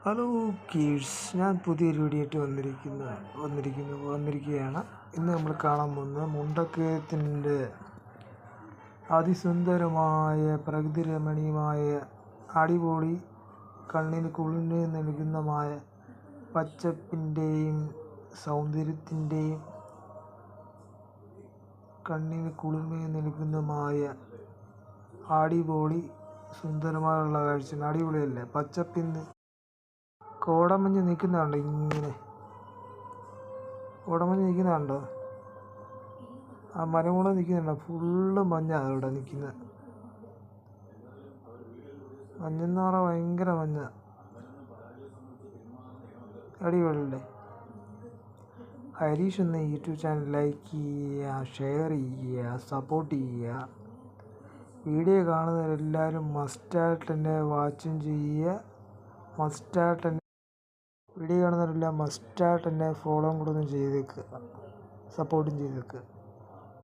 Hello kids, ഞാൻ പുതിയൊരു video ആയിട്ട് വന്നിരിക്കുകയാണ്. ഇന്ന് നമ്മൾ കാണാൻ പോകുന്നത് മുണ്ടക്കയത്തിൻ്റെ അതിസുന്ദരമായ പ്രകൃതി രമണീയമായ അടിപൊളി കണ്ണിന് കുളിർമ നൽകുന്നമായ പച്ചപ്പിൻ്റെയും സൗന്ദര്യത്തിൻ്റെയും കണ്ണിന് കുളിർമ നൽകുന്നതുമായ അടിപൊളി സുന്ദരമായുള്ള കാഴ്ച. അടിപൊളിയല്ലേ? പച്ചപ്പിന്ന് കോടമഞ്ഞ് നിൽക്കുന്നുണ്ടോ? ഇങ്ങനെ കോടമഞ്ഞ് നിൽക്കുന്നുണ്ടോ? ആ മരം കൂടെ നിൽക്കുന്നുണ്ടോ? ഫുള്ള് മഞ്ഞാണ് അവിടെ നിൽക്കുന്നത്. മഞ്ഞെന്ന് പറഞ്ഞാൽ ഭയങ്കര മഞ്ഞ. അടിപൊളിയല്ലേ? ഹരീഷ് എന്ന യൂട്യൂബ് ചാനൽ ലൈക്ക് ചെയ്യുക, ഷെയർ ചെയ്യുക, സപ്പോർട്ട് ചെയ്യുക. വീഡിയോ കാണുന്നവരെല്ലാവരും മസ്റ്റായിട്ട് എന്നെ വാച്ചും ചെയ്യുക. വീഡിയോ കാണുന്നവരെല്ലാം മസ്റ്റായിട്ട് എന്നെ ഫോളോയും കൂടെ ഒന്ന് ചെയ്തേക്കുക, സപ്പോർട്ടും ചെയ്തേക്കുക.